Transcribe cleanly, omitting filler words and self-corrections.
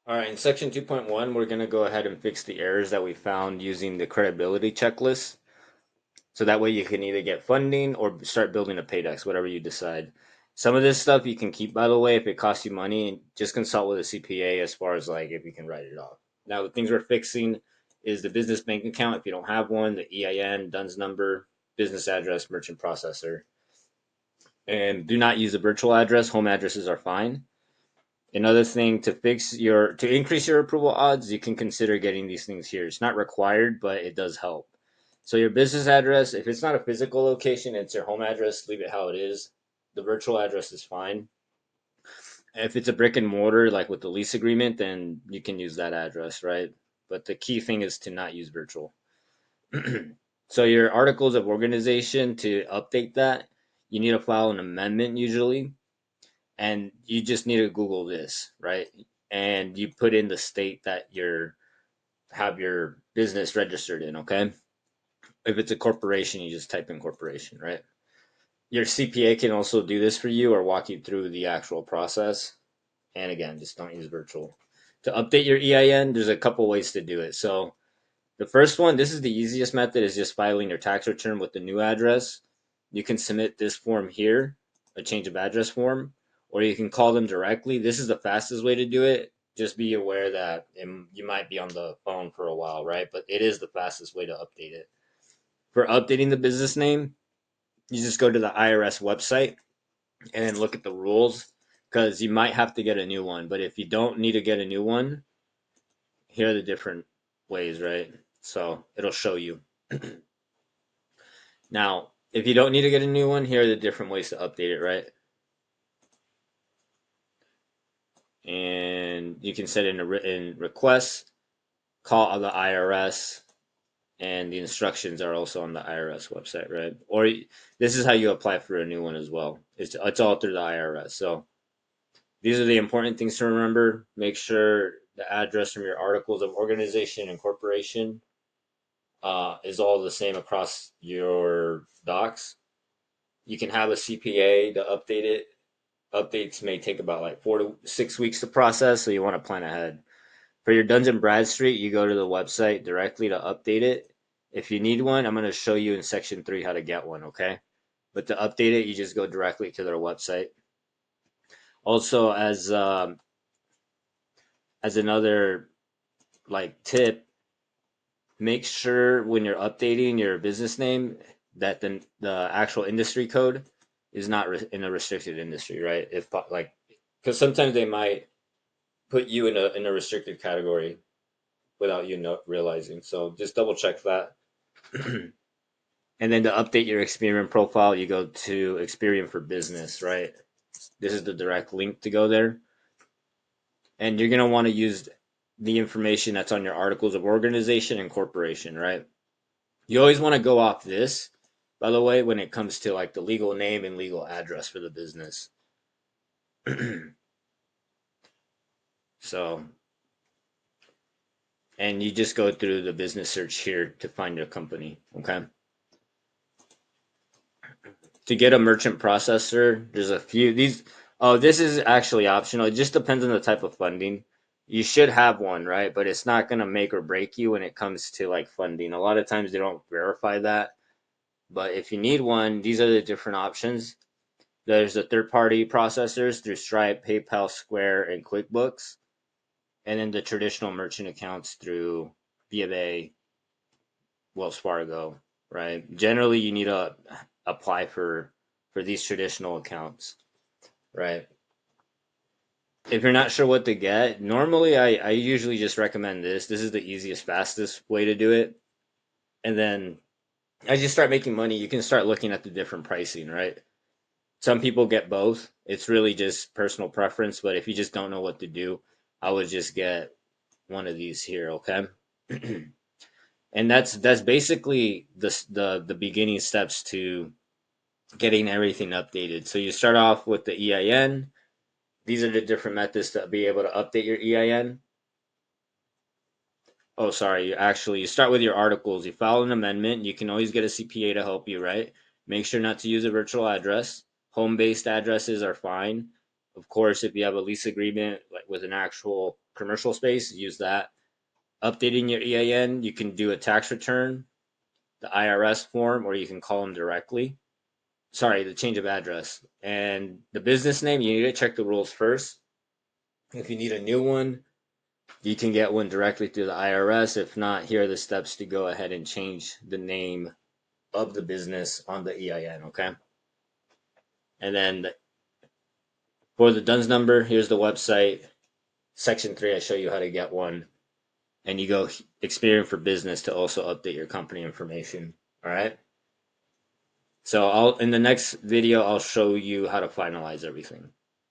All right, in section 2.1, we're going to go ahead and fix the errors that we found using the credibility checklist. So that way you can either get funding or start building a paydex, whatever you decide. Some of this stuff you can keep, by the way, if it costs you money, and just consult with a CPA as far as like if you can write it off. Now, the things we're fixing is the business bank account if you don't have one, the EIN, DUNS number, business address, merchant processor. And do not use a virtual address. Home addresses are fine. Another thing to increase your approval odds, you can consider getting these things here. It's not required, but it does help. So your business address, if it's not a physical location, it's your home address, leave it how it is. The virtual address is fine. If it's a brick and mortar, like with the lease agreement, then you can use that address, right? But the key thing is to not use virtual. So your articles of organization, to update that, you need to file an amendment usually, and you just need to Google this, right? And you put in the state that you're have your business registered in, okay? If it's a corporation, you just type in corporation, right? Your CPA can also do this for you or walk you through the actual process. And again, just don't use virtual. To update your EIN, there's a couple ways to do it. So the first one, this is the easiest method, is just filing your tax return with the new address. You can submit this form here, a change of address form, or you can call them directly. This is the fastest way to do it. Just be aware that you might be on the phone for a while, right? But it is the fastest way to update it. For updating the business name, you just go to the IRS website and then look at the rules, because you might have to get a new one. But if you don't need to get a new one, here are the different ways, right? So it'll show you. Now, if you don't need to get a new one, here are the different ways to update it, right? And you can set in a written request, call the IRS, and the instructions are also on the IRS website, right? Or this is how you apply for a new one as well. It's all through the IRS. So these are the important things to remember. Make sure the address from your articles of organization and corporation is all the same across your docs. You can have a CPA to update it. Updates may take about like 4 to 6 weeks to process, so you want to plan ahead. For your Duns and Bradstreet, you go to the website directly to update it. If you need one, I'm going to show you in section 3 how to get one, okay? But to update it, you just go directly to their website. Also, as another like tip, make sure when you're updating your business name that the actual industry code is not in a restricted industry, right? If like, because sometimes they might put you in a restricted category without you realizing. So just double check that. And then to update your Experian profile, you go to Experian for Business, right? This is the direct link to go there. And you're going to want to use the information that's on your articles of organization and corporation, right? You always want to go off this, by the way, when it comes to like the legal name and legal address for the business. So, and you just go through the business search here to find your company, okay? To get a merchant processor, there's a few these. Oh, this is actually optional. It just depends on the type of funding. You should have one, right? But it's not going to make or break you when it comes to like funding. A lot of times they don't verify that. But if you need one, these are the different options. There's the third party processors through Stripe, PayPal, Square, and QuickBooks. And then the traditional merchant accounts through B of A, Wells Fargo, right? Generally, you need to apply for these traditional accounts, right? If you're not sure what to get, normally I usually just recommend this. This is the easiest, fastest way to do it. And then as you start making money, you can start looking at the different pricing, right? Some people get both. It's really just personal preference, but if you just don't know what to do, I would just get one of these here, okay? And that's basically the beginning steps to getting everything updated. So you start off with the EIN. These are the different methods to be able to update your EIN. Oh, sorry. You start with your articles. You file an amendment. You can always get a CPA to help you, right? Make sure not to use a virtual address. Home based addresses are fine. Of course, if you have a lease agreement like with an actual commercial space, use that. Updating your EIN, you can do a tax return, the IRS form, or you can call them directly. Sorry, the change of address. And the business name, you need to check the rules first. If you need a new one, you can get one directly through the IRS. If not, here are the steps to go ahead and change the name of the business on the EIN, okay? And then for the DUNS number, here's the website. Section 3, I show you how to get one. And you go Experience for Business to also update your company information, all right? So in the next video, I'll show you how to finalize everything.